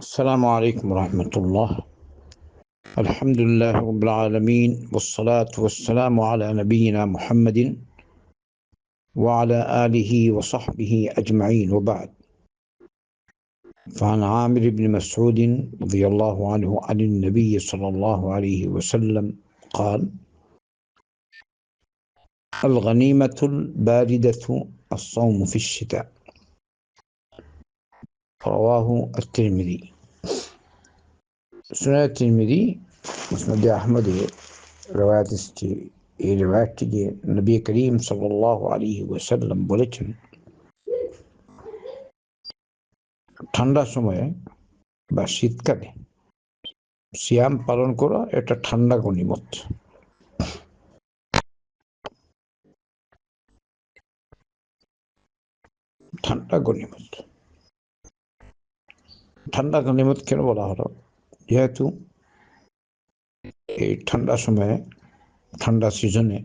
السلام عليكم ورحمة الله. الحمد لله رب العالمين، والصلاة والسلام على نبينا محمد وعلى آله وصحبه أجمعين، وبعد. فعن عامر بن مسعود رضي الله عنه عن النبي صلى الله عليه وسلم قال: الغنيمة الباردة الصوم في الشتاء. رواه الترمذي. সুনান তিরমিজি মুসনাদে আহমদে রওয়ায়াত এসেছে। এই রওয়ায়াতটি যে নবী করিম সাল্লাল্লাহু আলাইহি ওয়াসাল্লাম বলেছেন, ঠান্ডার সময়ে বা শীতকালে সিয়াম পালন করা এটা ঠান্ডা গনিমত। ঠান্ডা গনিমত ঠান্ডা গনিমত কেন বলা হলো? যেহেতু এই ঠান্ডার সময়ে, ঠান্ডা সিজনে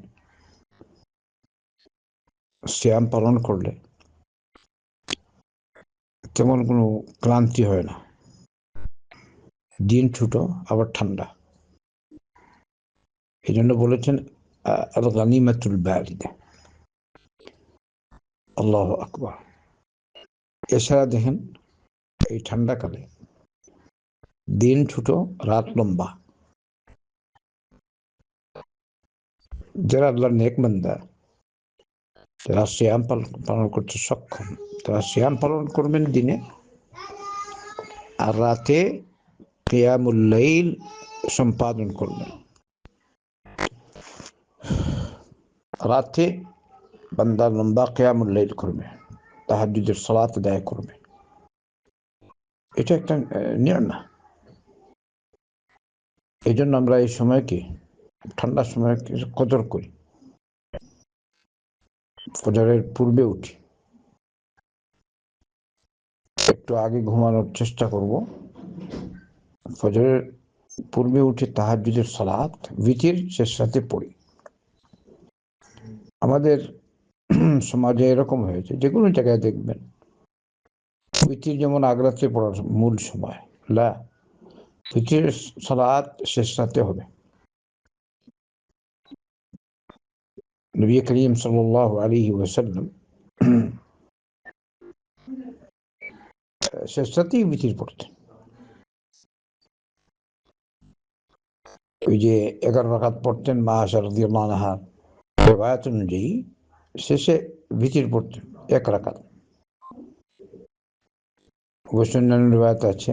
সিয়াম পালন করলে তেমন কোনো ক্লান্তি হয় না, দিন ছোট আবার ঠান্ডা। এই জন্য বলেছেন আল গানিমাতুল বারিদা। আল্লাহু আকবার। এছাড়া দেখেন, এই ঠান্ডাকালে দিন ছোট রাত লম্বা। যারা আল্লাহর নেক বান্দা, যারা সিয়াম পালন করতে সক্ষম, তারা সিয়াম পালন করবেন দিনে, আর রাতে কিয়ামুল লাইল সম্পাদন করবেন। রাতে বান্দা লম্বা কিয়ামুল লাইল করবে, তাহাজ্জুদের সালাত আদায় করবে। এটা একটা নিয়ামত। এই জন্য আমরা এই সময়কে, ঠান্ডার সময় কদর করি। ফজরের পূর্বে উঠি, একটু আগে ঘুমানোর চেষ্টা করব। ফজরের পূর্বে উঠে তাহাজ্জুদের সালাত বিতির শেষ রাতে পড়ি। আমাদের সমাজে এরকম হয়েছে, যে কোনো জায়গায় দেখবেন বিতির যেমন আগ রাতে পড়ার মূল সময়, লা, বিতির সালাত শেষ রাতে হবে। নবী করিম সাল্লাল্লাহু আলাইহি ওয়াসাল্লাম শেষ রাতেই বিতির পড়তেন। ওই যে 11 রাকাত পড়তেন মা আয়েশা রাদিয়াল্লাহু আনহা রিওয়ায়াত অনুযায়ী, শেষে বিতির পড়তেন 1 রাকাত। অন্যান্য রিওয়ায়াত আছে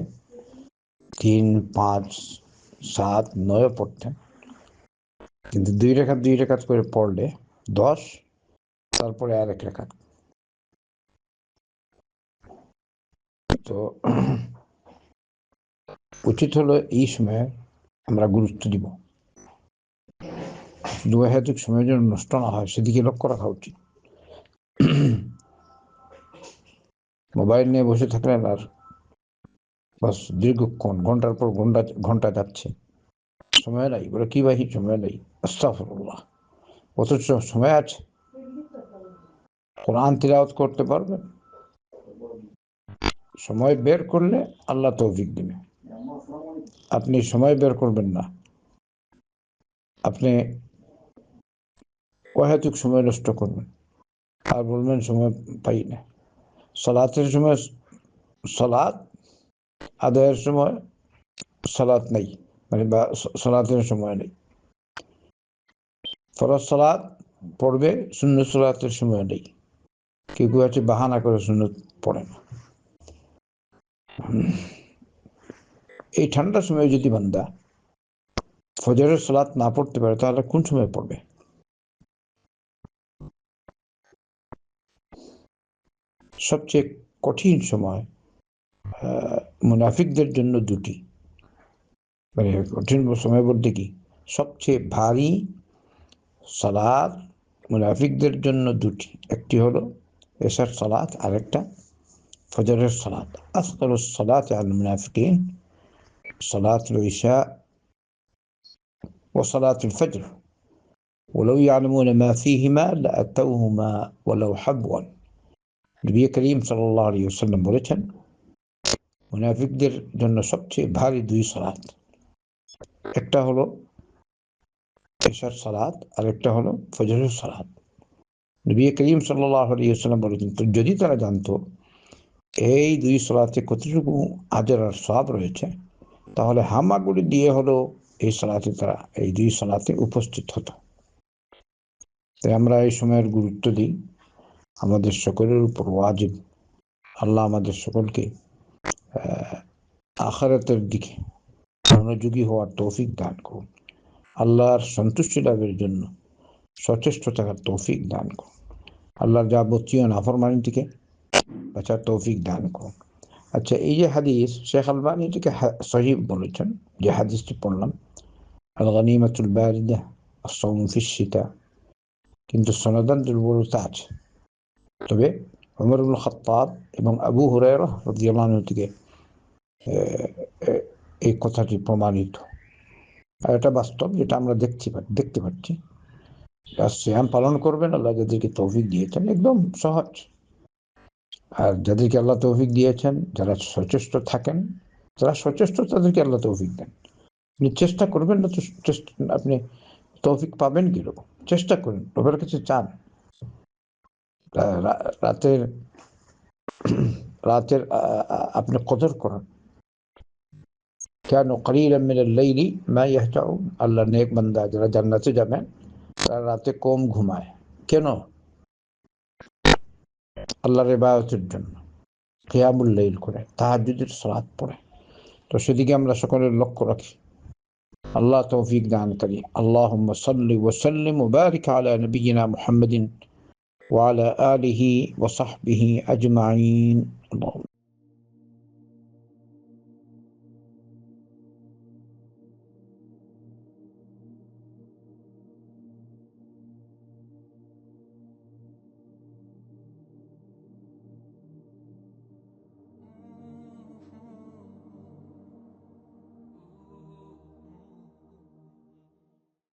3, 5, 7, 9 পড়তেন, কিন্তু 2 রাকাত করে পড়লে 10, তারপরে আর 1 রাকাত। তো উচিত হলো এই সময়ে আমরা গুরুত্ব দিব, দুহেতুক সময় যেন নষ্ট না হয় সেদিকে লক্ষ্য রাখা উচিত। মোবাইল নিয়ে বসে থাকলেন আর বাস দীর্ঘক্ষণ, ঘন্টার পর ঘন্টা যাচ্ছে, সময় নাই। বলে কি ভাই, সময় নেই? আস্তাগফিরুল্লাহ। অথচ সময় আছে। কোরআন তিলাওয়াত করতে পারবেন, সময় বের করলে আল্লাহ তৌফিক দিবে। আপনি সময় বের করবেন না, আপনি অহেতুক সময় নষ্ট করবেন আর বলবেন সময় পাই না। সালাতের সময় সালাত আদায়ের সময় সালাত নেই, মানে বা সালাতের সময় নেই। ফরজ সালাত পড়বে, সুন্নত সালাতের সময় নেই। কেউ কেউ আছে বাহানা করে সুন্নত পড়ে না। এই ঠান্ডার সময় যদি বান্দা ফজরের সালাত না পড়তে পারে, তাহলে কোন সময় পড়বে? সবচেয়ে কঠিন সময় মুনাফিকদের জন্য দুটি, মানে কঠিন সময় বলতে কি, সবচেয়ে ভারী সালাত মুনাফিকদের জন্য দুটি। একটি হলো এশার সালাত, আর একটা ফজরের সালাত। আসকালুস সালাত আল মুনাফিকিন সালাতুল ইশা ওয়া সালাতুল ফজর ওয়ালাউ ইয়ালামুনা মা ফীহিমা লাআতাউহুমা ওয়ালাউ হাবওয়ান। নবী করিম সাল্লাল্লাহু আলাইহি ওয়াসাল্লাম বলেছেন, মুনাফিকদের জন্য সবচেয়ে ভারী দুই সালাত, একটা হলো এশার সালাত আর একটা হলো ফজরের সালাত। নবী করিম সাল্লাল্লাহু আলাইহি ওয়াসাল্লাম বলেছেন, তো যদি তারা জানতো এই দুই সালাতে কতটুকু আজর আর সওয়াব রয়েছে, তাহলে হামাগুড়ি দিয়ে হলো এই সালাতে তারা এই দুই সালাতে উপস্থিত হতো। তাই আমরা এই সময়ের গুরুত্ব দিই, আমাদের সকলের উপর ওয়াজিব আল্লাহ আমাদের সকলকে আখিরাতের দিকে মনোযোগী হওয়ার তৌফিক দান করুন, আল্লাহর সন্তুষ্টি লাভের জন্য সচেষ্ট থাকার তৌফিক দান করুন, আল্লাহর যাবতীয় নাফরমানি থেকে বাঁচার তৌফিক দান করুন। আচ্ছা, এই যে হাদিস, শেখ আলবানী এটিকে সহিহ বলেছেন, যে হাদিসটি পড়লাম, আল গনিমাতুল বারিদা আস-সাওম ফিশ শিতা, কিন্তু সনদান দুর্বলতা আছে। তবে ওমর ইবনে খাত্তাব এবং আবু হুরায়রা রাদিয়াল্লাহু আনহু থেকে এই কথাটি প্রমাণিত, আর এটা বাস্তব, যেটা আমরা দেখতে পাচ্ছি। সিয়াম পালন করবেন, আল্লাহ যাদেরকে তৌফিক দিয়েছেন, একদম সহজ। আর যাদেরকে আল্লাহ তৌফিক দিয়েছেন, যারা সচেষ্ট থাকেন, যারা সচেষ্ট তাদেরকে আল্লাহ তৌফিক দেন। আপনি চেষ্টা করবেন না তো আপনি তৌফিক পাবেন কিরকম? চেষ্টা করেন, রবের কাছে চান। রাতের রাতের আপনি কদর করেন। কেন কলিলাম মিনাল লাইলি মা ইয়াহজাউন, আল্লাহর নেক বান্দা যারা জান্নাতে যাবেন তারা রাতে কম ঘুমায়। কেন? আল্লাহর ইবাদতের জন্য, কিয়ামুল লাইল করে, তাহাজ্জুদের সালাত পড়ে। তো সেদিকে আমরা সকলের লক্ষ্য রাখি। আল্লাহ তৌফিক দানকারী। আল্লাহুম্মা সাল্লি ওয়া সাল্লিম ওয়া বারিক আলা নবিয়িনা মুহাম্মাদিন ওয়া আলা আলিহি ওয়া সাহবিহি আজমাইন।